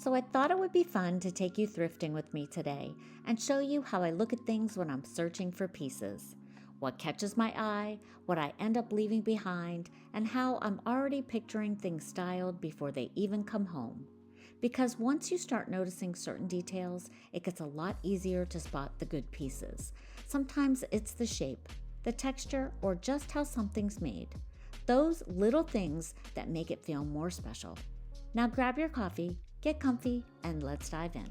So I thought it would be fun to take you thrifting with me today and show you how I look at things when I'm searching for pieces, what catches my eye, what I end up leaving behind, and how I'm already picturing things styled before they even come home. Because once you start noticing certain details, it gets a lot easier to spot the good pieces. Sometimes it's the shape, the texture, or just how something's made. Those little things that make it feel more special. Now grab your coffee, get comfy, and let's dive in.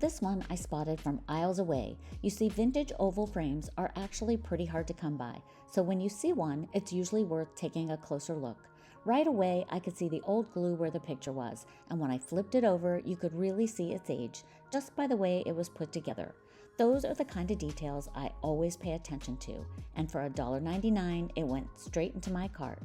This one I spotted from aisles away. You see, vintage oval frames are actually pretty hard to come by, so when you see one, it's usually worth taking a closer look. Right away, I could see the old glue where the picture was, and when I flipped it over, you could really see its age just by the way it was put together. Those are the kind of details I always pay attention to, and for $1.99, it went straight into my cart.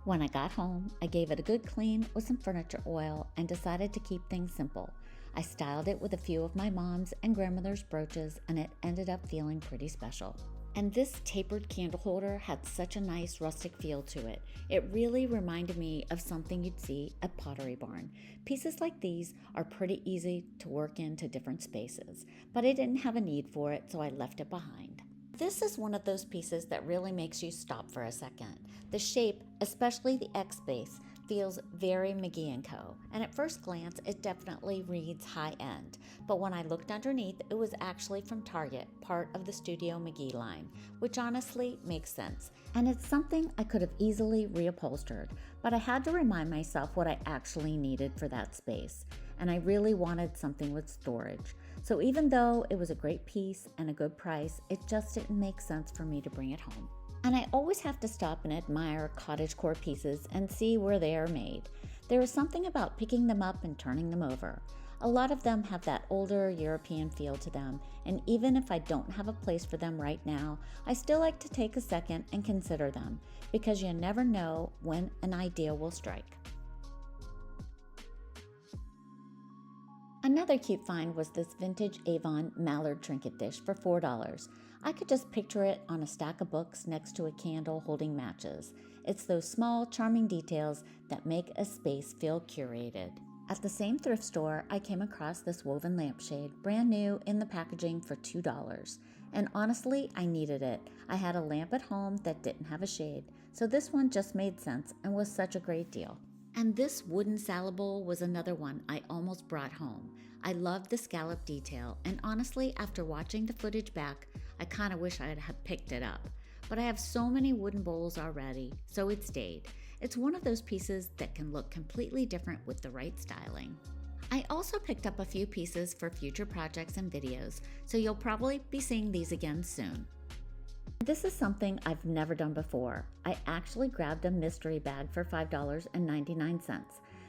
When I got home, I gave it a good clean with some furniture oil and decided to keep things simple. I styled it with a few of my mom's and grandmother's brooches, and it ended up feeling pretty special. And this tapered candle holder had such a nice rustic feel to it. It really reminded me of something you'd see at Pottery Barn. Pieces like these are pretty easy to work into different spaces, but I didn't have a need for it, so I left it behind. This is one of those pieces that really makes you stop for a second. The shape, especially the X base, feels very McGee Co. And at first glance, it definitely reads high-end. But when I looked underneath, it was actually from Target, part of the Studio McGee line, which honestly makes sense. And it's something I could have easily reupholstered, but I had to remind myself what I actually needed for that space. And I really wanted something with storage. So even though it was a great piece and a good price, it just didn't make sense for me to bring it home. And I always have to stop and admire cottagecore pieces and see where they are made. There is something about picking them up and turning them over. A lot of them have that older European feel to them, and even if I don't have a place for them right now, I still like to take a second and consider them, because you never know when an idea will strike. Another cute find was this vintage Avon Mallard trinket dish for $4. I could just picture it on a stack of books next to a candle holding matches. It's those small, charming details that make a space feel curated. At the same thrift store, I came across this woven lampshade, brand new in the packaging for $2. And honestly, I needed it. I had a lamp at home that didn't have a shade, so this one just made sense and was such a great deal. And this wooden salad bowl was another one I almost brought home. I loved the scallop detail, and honestly, after watching the footage back, I kind of wish I had picked it up. But I have so many wooden bowls already, so it stayed. It's one of those pieces that can look completely different with the right styling. I also picked up a few pieces for future projects and videos, so you'll probably be seeing these again soon. This is something I've never done before. I actually grabbed a mystery bag for $5.99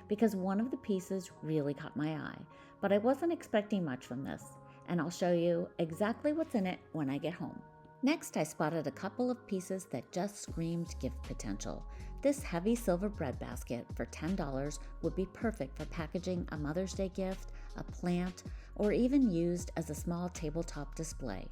because one of the pieces really caught my eye, but I wasn't expecting much from this, and I'll show you exactly what's in it when I get home. Next, I spotted a couple of pieces that just screamed gift potential. This heavy silver bread basket for $10 would be perfect for packaging a Mother's Day gift, a plant, or even used as a small tabletop display.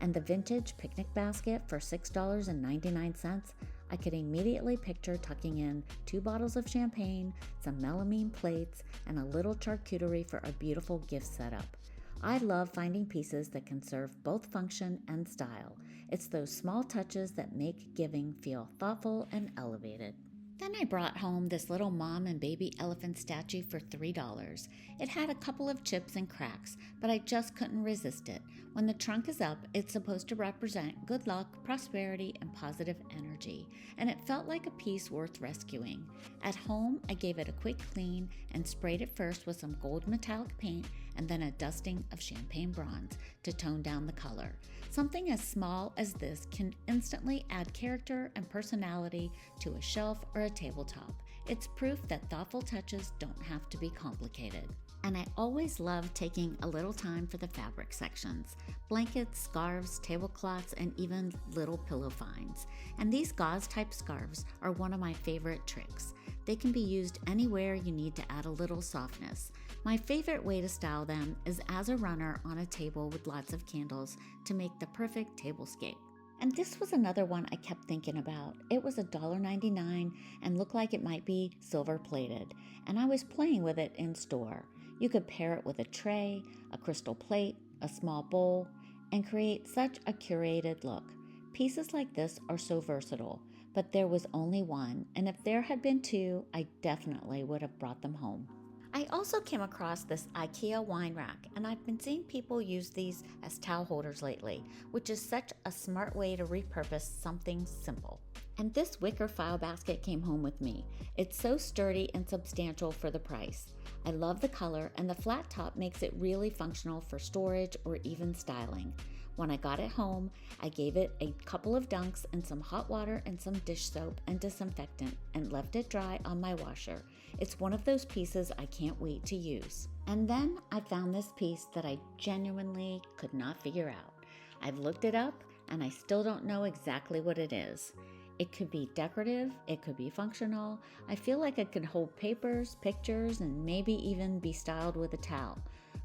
And the vintage picnic basket for $6.99, I could immediately picture tucking in 2 bottles of champagne, some melamine plates, and a little charcuterie for a beautiful gift setup. I love finding pieces that can serve both function and style. It's those small touches that make giving feel thoughtful and elevated. Then I brought home this little mom and baby elephant statue for $3. It had a couple of chips and cracks, but I just couldn't resist it. When the trunk is up, it's supposed to represent good luck, prosperity, and positive energy, and it felt like a piece worth rescuing. At home, I gave it a quick clean and sprayed it first with some gold metallic paint and then a dusting of champagne bronze to tone down the color. Something as small as this can instantly add character and personality to a shelf or a tabletop. It's proof that thoughtful touches don't have to be complicated. And I always love taking a little time for the fabric sections. Blankets, scarves, tablecloths, and even little pillow finds. And these gauze type scarves are one of my favorite tricks. They can be used anywhere you need to add a little softness. My favorite way to style them is as a runner on a table with lots of candles to make the perfect tablescape. And this was another one I kept thinking about. It was $1.99 and looked like it might be silver plated, and I was playing with it in store. You could pair it with a tray, a crystal plate, a small bowl, and create such a curated look. Pieces like this are so versatile, but there was only one, and if there had been two, I definitely would have brought them home. I also came across this IKEA wine rack, and I've been seeing people use these as towel holders lately, which is such a smart way to repurpose something simple. And this wicker file basket came home with me. It's so sturdy and substantial for the price. I love the color, and the flat top makes it really functional for storage or even styling. When I got it home, I gave it a couple of dunks in some hot water and some dish soap and disinfectant and left it dry on my washer. It's one of those pieces I can't wait to use. And then I found this piece that I genuinely could not figure out. I've looked it up and I still don't know exactly what it is. It could be decorative, it could be functional. I feel like it could hold papers, pictures, and maybe even be styled with a towel.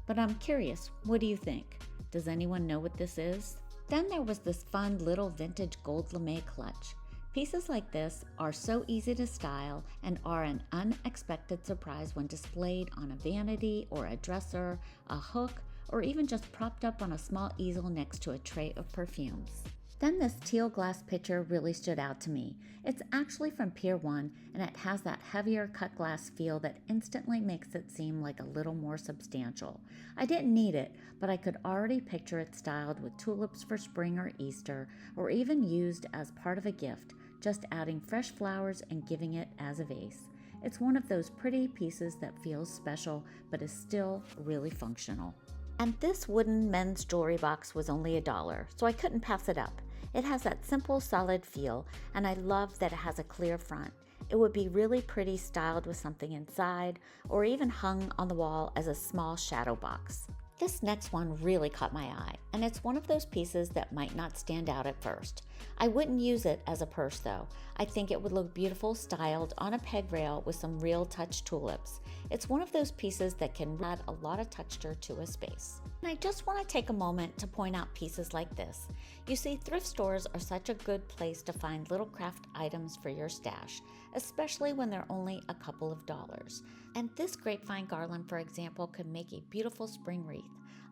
But I'm curious, what do you think? Does anyone know what this is? Then there was this fun little vintage gold lame clutch. Pieces like this are so easy to style and are an unexpected surprise when displayed on a vanity or a dresser, a hook, or even just propped up on a small easel next to a tray of perfumes. Then this teal glass pitcher really stood out to me. It's actually from Pier 1, and it has that heavier cut glass feel that instantly makes it seem like a little more substantial. I didn't need it, but I could already picture it styled with tulips for spring or Easter, or even used as part of a gift, just adding fresh flowers and giving it as a vase. It's one of those pretty pieces that feels special, but is still really functional. And this wooden men's jewelry box was only $1, so I couldn't pass it up. It has that simple, solid feel, and I love that it has a clear front. It would be really pretty styled with something inside, or even hung on the wall as a small shadow box. This next one really caught my eye, and it's one of those pieces that might not stand out at first. I wouldn't use it as a purse though. I think it would look beautiful styled on a peg rail with some real touch tulips. It's one of those pieces that can add a lot of texture to a space. And I just want to take a moment to point out pieces like this. You see, thrift stores are such a good place to find little craft items for your stash, especially when they're only a couple of dollars. And this grapevine garland, for example, could make a beautiful spring wreath.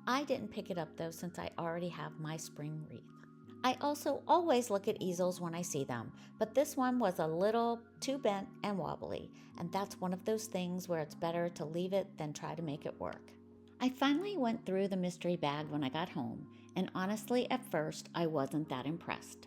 I didn't pick it up though, since I already have my spring wreath. I also always look at easels when I see them, but this one was a little too bent and wobbly, and that's one of those things where it's better to leave it than try to make it work. I finally went through the mystery bag when I got home, and honestly, at first, I wasn't that impressed.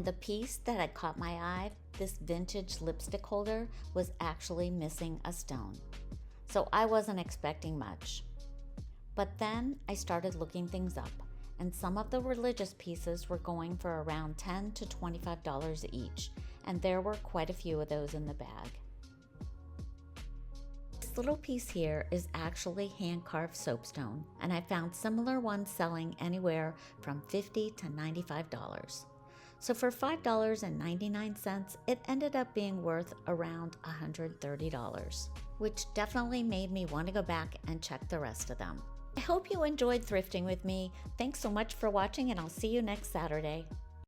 The piece that had caught my eye, this vintage lipstick holder, was actually missing a stone. So I wasn't expecting much. But then I started looking things up, and some of the religious pieces were going for around $10 to $25 each, and there were quite a few of those in the bag. This little piece here is actually hand-carved soapstone, and I found similar ones selling anywhere from $50 to $95. So for $5.99, it ended up being worth around $130, which definitely made me want to go back and check the rest of them. I hope you enjoyed thrifting with me. Thanks so much for watching, and I'll see you next Saturday.